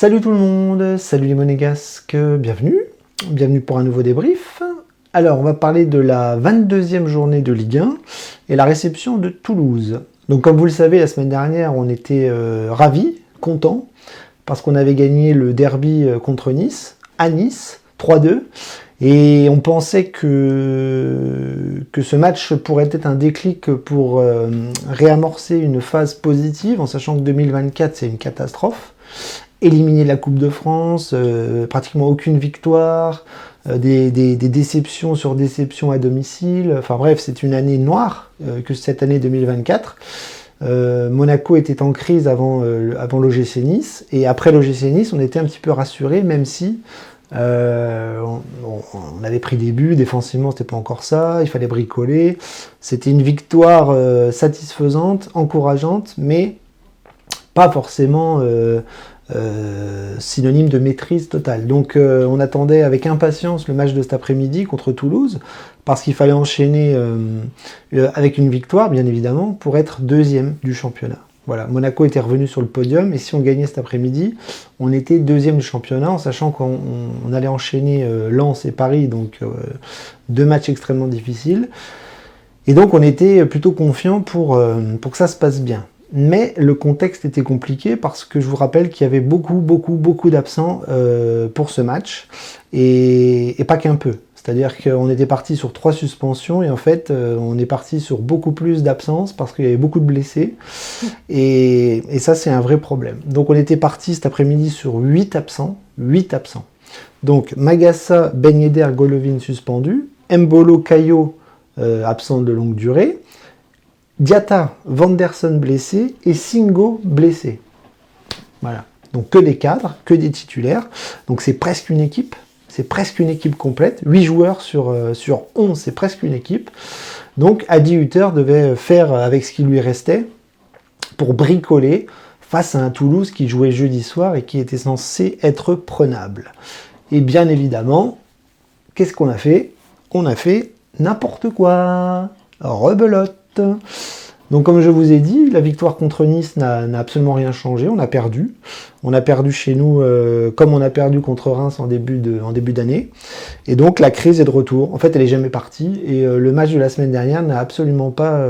Salut tout le monde, salut les monégasques, bienvenue pour un nouveau débrief. Alors on va parler de la 22e journée de Ligue 1 et la réception de Toulouse. Donc comme vous le savez, la semaine dernière on était ravis, contents, parce qu'on avait gagné le derby contre Nice, à Nice, 3-2. Et on pensait que ce match pourrait être un déclic pour réamorcer une phase positive, en sachant que 2024 c'est une catastrophe. Éliminer la Coupe de France, pratiquement aucune victoire, des déceptions sur déceptions à domicile. Enfin bref, c'est une année noire que cette année 2024. Monaco était en crise avant l'OGC Nice. Et après l'OGC Nice, on était un petit peu rassurés, même si on avait pris des buts, défensivement c'était pas encore ça, il fallait bricoler. C'était une victoire satisfaisante, encourageante, mais pas forcément synonyme de maîtrise totale. Donc on attendait avec impatience le match de cet après-midi contre Toulouse, parce qu'il fallait enchaîner avec une victoire, bien évidemment, pour être deuxième du championnat. Voilà, Monaco était revenu sur le podium, et si on gagnait cet après-midi, on était deuxième du championnat, en sachant qu'on allait enchaîner Lens et Paris, donc deux matchs extrêmement difficiles. Et donc on était plutôt confiant pour que ça se passe bien. Mais le contexte était compliqué parce que je vous rappelle qu'il y avait beaucoup d'absents pour ce match, et pas qu'un peu. C'est-à-dire qu'on était parti sur 3 suspensions et en fait on est parti sur beaucoup plus d'absences parce qu'il y avait beaucoup de blessés, et ça c'est un vrai problème. Donc on était parti cet après-midi sur 8 absents. Donc Magassa, Ben Yedder, Golovin suspendus, Mbolo, Caillot absent de longue durée, Diatta, Vanderson blessé et Singo blessé. Voilà. Donc que des cadres, que des titulaires. Donc c'est presque une équipe. C'est presque une équipe complète. 8 joueurs sur 11, c'est presque une équipe. Donc Adi Hutter devait faire avec ce qui lui restait pour bricoler face à un Toulouse qui jouait jeudi soir et qui était censé être prenable. Et bien évidemment, qu'est-ce qu'on a fait ? On a fait n'importe quoi. Rebelote. Donc comme je vous ai dit, la victoire contre Nice n'a absolument rien changé, on a perdu. On a perdu chez nous comme on a perdu contre Reims en début d'année. Et donc la crise est de retour. En fait, elle n'est jamais partie. Et le match de la semaine dernière n'a absolument pas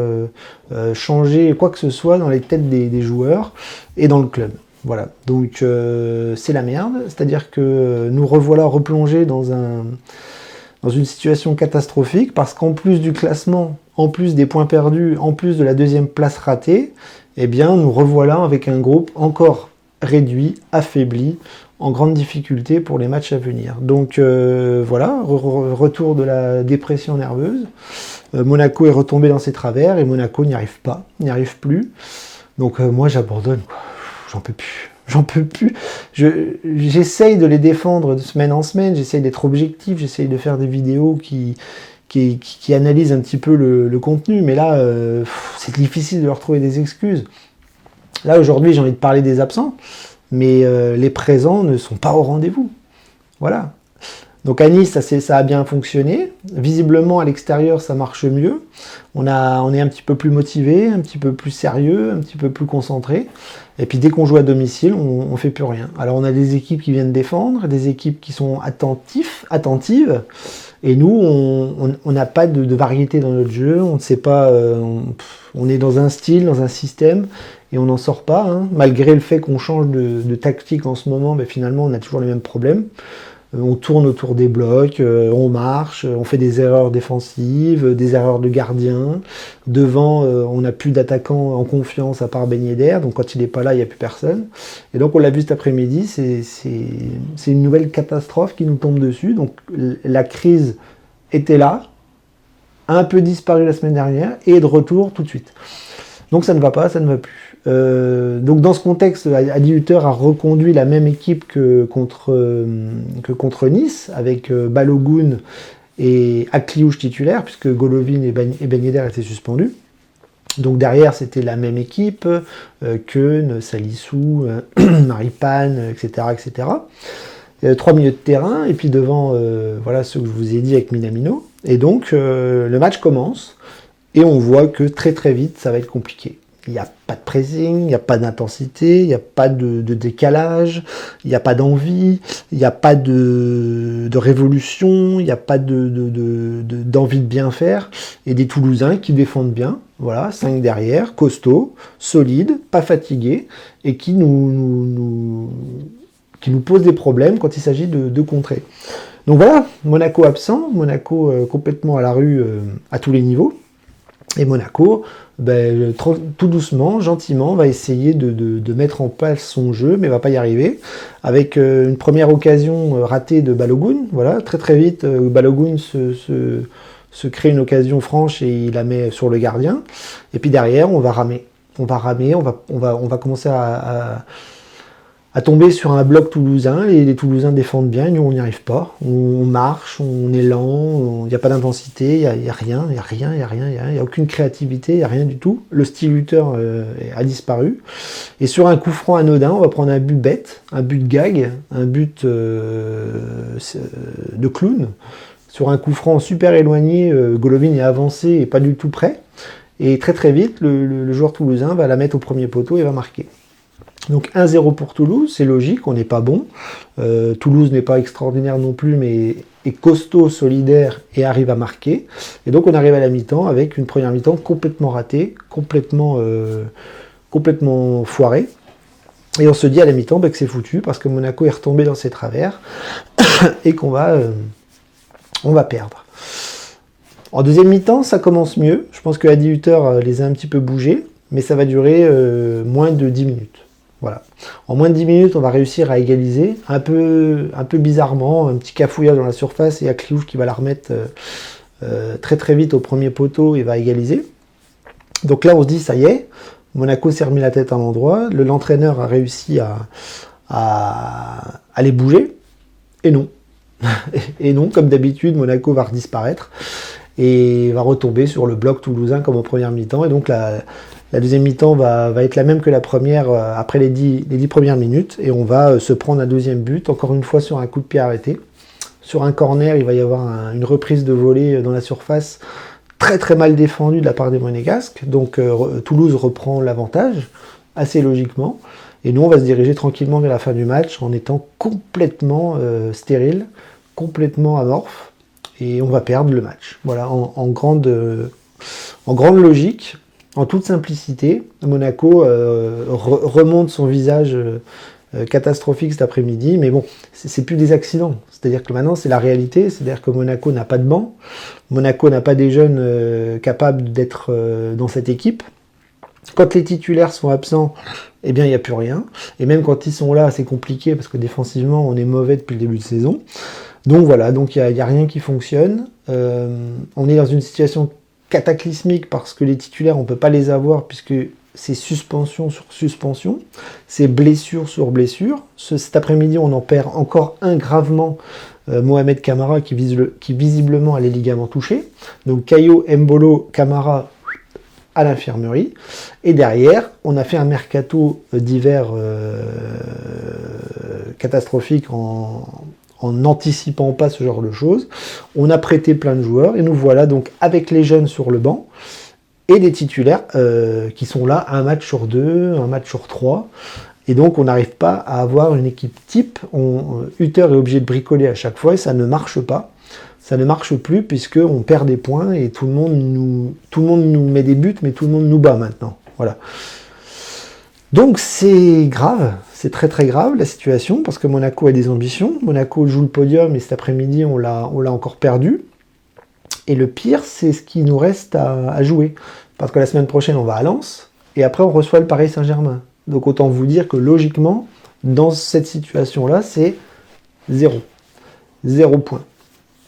changé quoi que ce soit dans les têtes des joueurs et dans le club. Voilà, donc c'est la merde. C'est-à-dire que nous revoilà replongés dans une situation catastrophique, parce qu'en plus du classement, en plus des points perdus, en plus de la deuxième place ratée, eh bien nous revoilà avec un groupe encore réduit, affaibli, en grande difficulté pour les matchs à venir. Donc voilà, retour de la dépression nerveuse. Monaco est retombé dans ses travers et Monaco n'y arrive plus. Donc moi j'abandonne, quoi. J'en peux plus. J'essaye de les défendre de semaine en semaine, j'essaye d'être objectif, j'essaye de faire des vidéos qui analysent un petit peu le contenu, mais là, c'est difficile de leur trouver des excuses. Là, aujourd'hui, j'ai envie de parler des absents, mais les présents ne sont pas au rendez-vous. Voilà. Donc à Nice, ça a bien fonctionné. Visiblement, à l'extérieur, ça marche mieux. On est un petit peu plus motivé, un petit peu plus sérieux, un petit peu plus concentré. Et puis dès qu'on joue à domicile, on fait plus rien. Alors on a des équipes qui viennent défendre, des équipes qui sont attentives. Et nous, on n'a pas de variété dans notre jeu. On ne sait pas. On est dans un style, dans un système, et on n'en sort pas. Hein. Malgré le fait qu'on change de tactique en ce moment, ben, finalement, on a toujours les mêmes problèmes. On tourne autour des blocs, on marche, on fait des erreurs défensives, des erreurs de gardien. Devant, on n'a plus d'attaquants en confiance à part Ben Yedder, donc quand il n'est pas là, il n'y a plus personne. Et donc on l'a vu cet après-midi, c'est une nouvelle catastrophe qui nous tombe dessus. Donc la crise était là, a un peu disparu la semaine dernière, et est de retour tout de suite. Donc ça ne va pas, ça ne va plus. Donc dans ce contexte, Adi Hutter a reconduit la même équipe que contre Nice, avec Balogun et Akliouche titulaire, puisque Golovin et Ben Yedder étaient suspendus. Donc derrière, c'était la même équipe, Keun, Salissou, Maripane, etc. 3 milieux de terrain, et puis devant, voilà ce que je vous ai dit avec Minamino. Et donc le match commence, et on voit que très vite, ça va être compliqué. Il n'y a pas de pressing, il n'y a pas d'intensité, il n'y a pas de décalage, il n'y a pas d'envie, il n'y a pas de révolution, il n'y a pas d'envie de bien faire. Et des Toulousains qui défendent bien, voilà, 5 derrière, costauds, solides, pas fatigués, et qui nous posent des problèmes quand il s'agit de contrer. Donc voilà, Monaco absent, Monaco complètement à la rue à tous les niveaux. Et Monaco, tout doucement, gentiment, va essayer de mettre en place son jeu, mais va pas y arriver. Avec une première occasion ratée de Balogun, voilà, très très vite, Balogun se crée une occasion franche et il la met sur le gardien. Et puis derrière, on va ramer. On va commencer à tomber sur un bloc toulousain, et les Toulousains défendent bien, et nous on n'y arrive pas. On marche, on est lent, il n'y a pas d'intensité, il n'y a rien, il n'y a aucune créativité, il n'y a rien du tout. Le style Luther a disparu. Et sur un coup franc anodin, on va prendre un but bête, un but de gag, un but de clown. Sur un coup franc super éloigné, Golovin est avancé et pas du tout prêt. Et très très vite, le joueur toulousain va la mettre au premier poteau et va marquer. Donc 1-0 pour Toulouse, c'est logique, on n'est pas bon. Toulouse n'est pas extraordinaire non plus, mais est costaud, solidaire et arrive à marquer. Et donc on arrive à la mi-temps avec une première mi-temps complètement ratée, complètement foirée. Et on se dit à la mi-temps que c'est foutu parce que Monaco est retombé dans ses travers et qu'on va perdre. En deuxième mi-temps, ça commence mieux. Je pense que Adi Hutter les a un petit peu bougés, mais ça va durer moins de 10 minutes. Voilà. En moins de 10 minutes, on va réussir à égaliser, un peu bizarrement, un petit cafouillage dans la surface, et Akliouche qui va la remettre très très vite au premier poteau et va égaliser. Donc là, on se dit, ça y est, Monaco s'est remis la tête à l'endroit, l'entraîneur a réussi à les bouger, et non. Et non, comme d'habitude, Monaco va redisparaître et va retomber sur le bloc toulousain comme en première mi-temps, et donc la deuxième mi-temps va être la même que la première après les 10 premières minutes, et on va se prendre un deuxième but, encore une fois sur un coup de pied arrêté. Sur un corner, il va y avoir une reprise de volée dans la surface, très très mal défendue de la part des Monégasques, donc Toulouse reprend l'avantage, assez logiquement, et nous on va se diriger tranquillement vers la fin du match en étant complètement stérile, complètement amorphe, et on va perdre le match. Voilà, en grande logique. En toute simplicité, Monaco remonte son visage catastrophique cet après-midi, mais bon, c'est plus des accidents. C'est-à-dire que maintenant, c'est la réalité. C'est-à-dire que Monaco n'a pas de banc. Monaco n'a pas des jeunes capables d'être dans cette équipe. Quand les titulaires sont absents, eh bien, il n'y a plus rien. Et même quand ils sont là, c'est compliqué parce que défensivement, on est mauvais depuis le début de saison. Donc voilà, donc il n'y a rien qui fonctionne. On est dans une situation cataclysmique parce que les titulaires, on ne peut pas les avoir puisque c'est suspension sur suspension, c'est blessure sur blessure. Cet après-midi, on en perd encore un gravement, Mohamed Camara, qui visiblement a les ligaments touchés. Donc Caio, Mbolo, Camara à l'infirmerie. Et derrière, on a fait un mercato d'hiver catastrophique en n'anticipant pas ce genre de choses. On a prêté plein de joueurs et nous voilà donc avec les jeunes sur le banc et des titulaires qui sont là un match sur 2, un match sur 3. Et donc on n'arrive pas à avoir une équipe type. Hutter est obligé de bricoler à chaque fois et ça ne marche pas. Ça ne marche plus puisqu'on perd des points et tout le monde nous met des buts, mais tout le monde nous bat maintenant. Voilà. Donc c'est grave, c'est très très grave la situation, parce que Monaco a des ambitions. Monaco joue le podium et cet après-midi on l'a encore perdu. Et le pire, c'est ce qui nous reste à jouer. Parce que la semaine prochaine on va à Lens, et après on reçoit le Paris Saint-Germain. Donc autant vous dire que logiquement, dans cette situation-là, c'est 0. 0 point.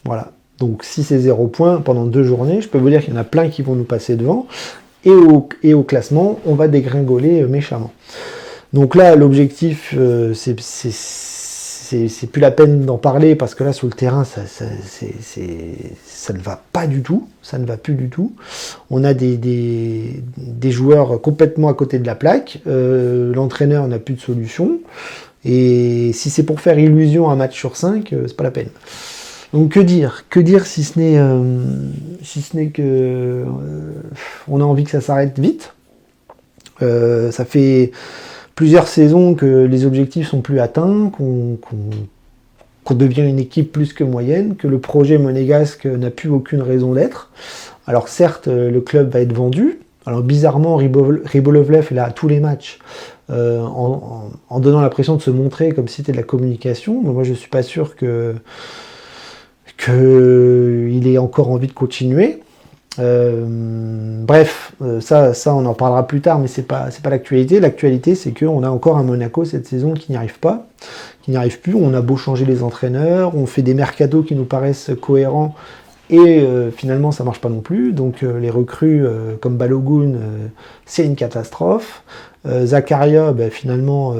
Voilà. Donc si c'est 0 point pendant 2 journées, je peux vous dire qu'il y en a plein qui vont nous passer devant. Et au classement, on va dégringoler méchamment. Donc là, l'objectif, c'est plus la peine d'en parler, parce que là, sur le terrain, ça ne va pas du tout. Ça ne va plus du tout. On a des joueurs complètement à côté de la plaque. L'entraîneur n'a plus de solution. Et si c'est pour faire illusion un match sur 5, c'est pas la peine. Donc que dire si ce n'est que on a envie que ça s'arrête vite. Ça fait plusieurs saisons que les objectifs sont plus atteints, qu'on devient une équipe plus que moyenne, que le projet monégasque n'a plus aucune raison d'être. Alors certes, le club va être vendu. Alors bizarrement, Rybolovlev est là à tous les matchs, en donnant l'impression de se montrer comme si c'était de la communication. Mais moi, je ne suis pas sûr qu'il ait encore envie de continuer. Bref, ça on en parlera plus tard, mais c'est pas l'actualité. L'actualité, c'est qu'on a encore un Monaco cette saison qui n'y arrive pas, qui n'y arrive plus. On a beau changer les entraîneurs, on fait des mercatos qui nous paraissent cohérents, et finalement ça marche pas non plus. Donc les recrues comme Balogun, c'est une catastrophe. Zakaria, finalement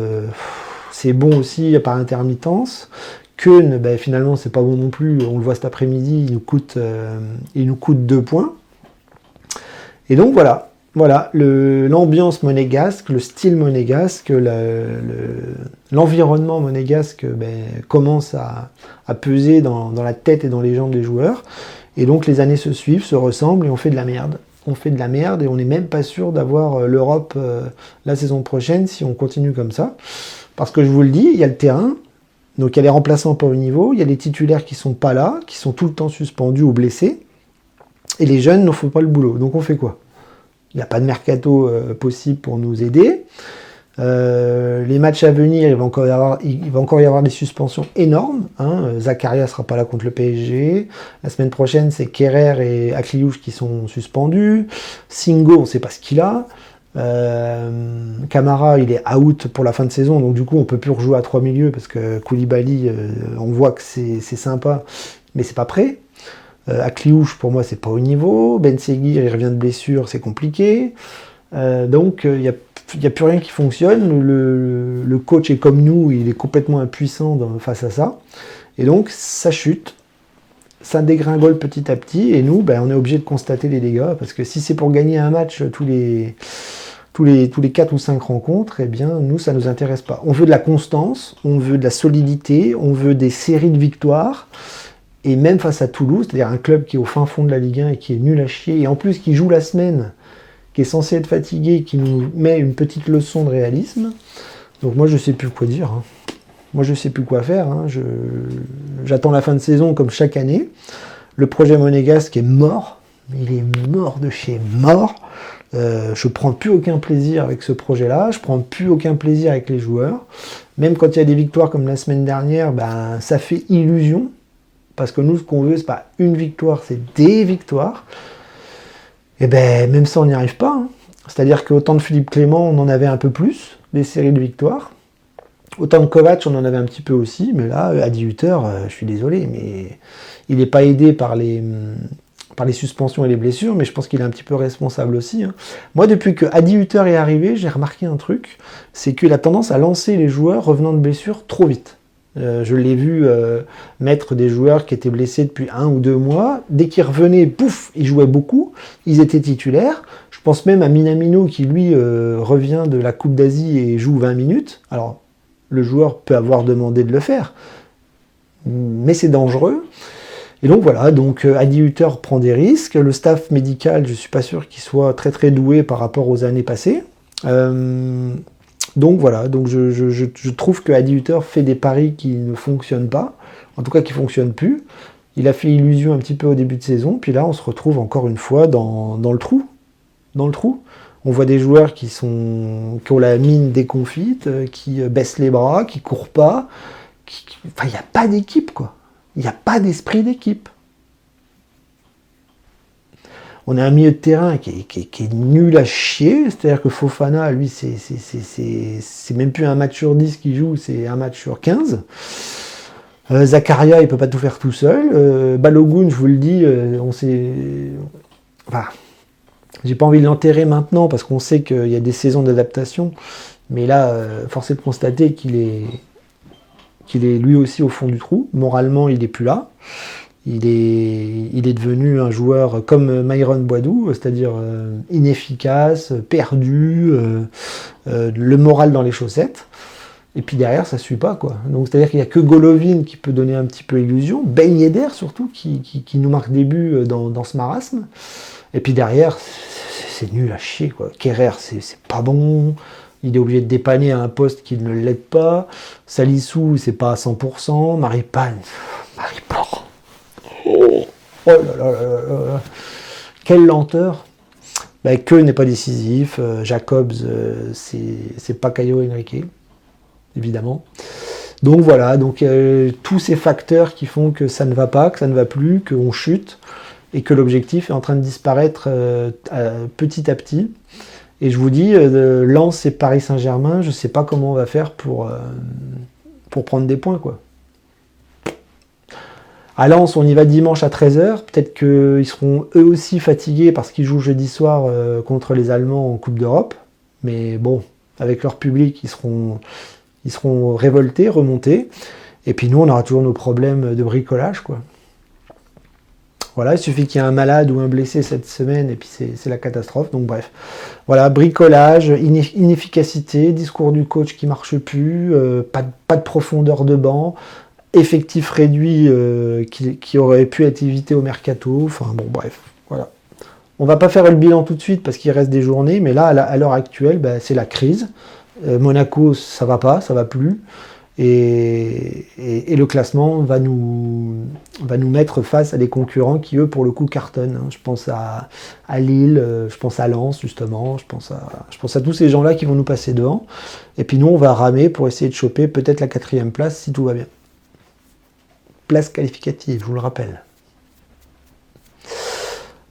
c'est bon aussi par intermittence. Keun, finalement c'est pas bon non plus, on le voit cet après-midi, il nous coûte 2 points. Et donc voilà, l'ambiance monégasque, le style monégasque, l'environnement monégasque commence à peser dans la tête et dans les jambes des joueurs. Et donc les années se suivent, se ressemblent et on fait de la merde. On fait de la merde et on n'est même pas sûr d'avoir l'Europe la saison prochaine si on continue comme ça. Parce que je vous le dis, il y a le terrain, donc il y a les remplaçants pas au niveau, il y a les titulaires qui sont pas là, qui sont tout le temps suspendus ou blessés. Et les jeunes ne font pas le boulot. Donc on fait quoi? Il n'y a pas de mercato possible pour nous aider. Les matchs à venir, il va encore y avoir des suspensions énormes. Zakaria ne sera pas là contre le PSG. La semaine prochaine, c'est Kerrer et Akliouche qui sont suspendus. Singo, on ne sait pas ce qu'il a. Camara, il est out pour la fin de saison. Donc du coup, on ne peut plus rejouer à 3 milieux parce que Koulibaly, on voit que c'est sympa, mais c'est pas prêt. Akliouche, pour moi, c'est pas au niveau. Ben Seguir, il revient de blessure, c'est compliqué. Donc, il n'y a plus rien qui fonctionne. Le coach est comme nous, il est complètement impuissant face à ça. Et donc, ça chute. Ça dégringole petit à petit. Et nous, on est obligé de constater les dégâts. Parce que si c'est pour gagner un match tous les 4 ou 5 rencontres, eh bien, nous, ça ne nous intéresse pas. On veut de la constance, on veut de la solidité, on veut des séries de victoires. Et même face à Toulouse, c'est-à-dire un club qui est au fin fond de la Ligue 1 et qui est nul à chier, et en plus qui joue la semaine, qui est censé être fatigué, qui nous met une petite leçon de réalisme. Donc moi je sais plus quoi dire. Moi je sais plus quoi faire. J'attends la fin de saison comme chaque année. Le projet monégasque est mort. Il est mort de chez mort. Je prends plus aucun plaisir avec ce projet-là. Je prends plus aucun plaisir avec les joueurs. Même quand il y a des victoires comme la semaine dernière, ça fait illusion. Parce que nous, ce qu'on veut, c'est pas une victoire, c'est des victoires. Et même ça, on n'y arrive pas. C'est-à-dire qu'au temps de Philippe Clément, on en avait un peu plus, des séries de victoires. Au temps de Kovac, on en avait un petit peu aussi. Mais là, à 18h, je suis désolé, mais il n'est pas aidé par les suspensions et les blessures, mais je pense qu'il est un petit peu responsable aussi. Moi, depuis que Adi Hutter est arrivé, j'ai remarqué un truc, c'est qu'il a tendance à lancer les joueurs revenant de blessure trop vite. Je l'ai vu mettre des joueurs qui étaient blessés depuis 1 ou 2 mois. Dès qu'ils revenaient, pouf, ils jouaient beaucoup. Ils étaient titulaires. Je pense même à Minamino qui, lui, revient de la Coupe d'Asie et joue 20 minutes. Alors, le joueur peut avoir demandé de le faire, mais c'est dangereux. Et donc voilà, Adi Hutter prend des risques. Le staff médical, je ne suis pas sûr qu'il soit très très doué par rapport aux années passées. Donc voilà, je trouve que Adi Hutter fait des paris qui ne fonctionnent pas, en tout cas qui ne fonctionnent plus. Il a fait illusion un petit peu au début de saison, puis là on se retrouve encore une fois dans le trou. Dans le trou. On voit des joueurs qui ont la mine déconfite, qui baissent les bras, qui courent pas. Enfin, il n'y a pas d'équipe, quoi. Il n'y a pas d'esprit d'équipe. On a un milieu de terrain qui est nul à chier, c'est-à-dire que Fofana, lui, c'est même plus un match sur 10 qu'il joue, c'est un match sur 15. Zakaria, il peut pas tout faire tout seul. Balogun, je vous le dis, j'ai pas envie de l'enterrer maintenant parce qu'on sait qu'il y a des saisons d'adaptation, mais là, force est de constater qu'il est lui aussi au fond du trou. Moralement, il n'est plus là. Il est devenu un joueur comme Myron Boadou, c'est-à-dire inefficace, perdu, le moral dans les chaussettes. Et puis derrière, ça ne suit pas, quoi. Donc c'est-à-dire qu'il n'y a que Golovin qui peut donner un petit peu illusion, Ben Yedder surtout, qui nous marque des buts dans ce marasme. Et puis derrière, c'est nul à chier, quoi. Kerrer, c'est pas bon. Il est obligé de dépanner à un poste qui ne l'aide pas. Salissou, c'est pas à 100%. Maripane. Oh là là là là. Quelle lenteur. Bah, que n'est pas décisif. Jacobs, c'est pas Caio Henrique, évidemment. Donc voilà, tous ces facteurs qui font que ça ne va pas, que ça ne va plus, qu'on chute, et que l'objectif est en train de disparaître petit à petit. Et je vous dis, Lens et Paris Saint-Germain, je ne sais pas comment on va faire pour prendre des points, quoi. À Lens, on y va dimanche à 13h. Peut-être qu'ils seront eux aussi fatigués parce qu'ils jouent jeudi soir contre les Allemands en Coupe d'Europe. Mais bon, avec leur public, ils seront révoltés, remontés. Et puis nous, on aura toujours nos problèmes de bricolage, quoi. Voilà, il suffit qu'il y ait un malade ou un blessé cette semaine et puis c'est la catastrophe. Donc bref, voilà, bricolage, inefficacité, discours du coach qui marche plus, pas de profondeur de banc, effectif réduit qui aurait pu être évité au mercato. Enfin bon, bref, voilà. On va pas faire le bilan tout de suite parce qu'il reste des journées, mais là, à l'heure actuelle, c'est la crise. Monaco, ça va pas, ça va plus. Et le classement va nous mettre face à des concurrents qui, eux, pour le coup, cartonnent. Je pense à Lille, je pense à Lens, justement, je pense à tous ces gens-là qui vont nous passer devant. Et puis nous, on va ramer pour essayer de choper peut-être la 4e place, si tout va bien. Place qualificative, je vous le rappelle.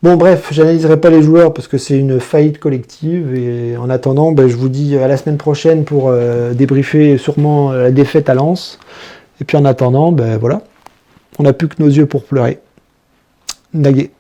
Bon bref, j'analyserai pas les joueurs parce que c'est une faillite collective et en attendant, je vous dis à la semaine prochaine pour débriefer sûrement la défaite à Lens. Et puis en attendant, voilà, on n'a plus que nos yeux pour pleurer. Naguet.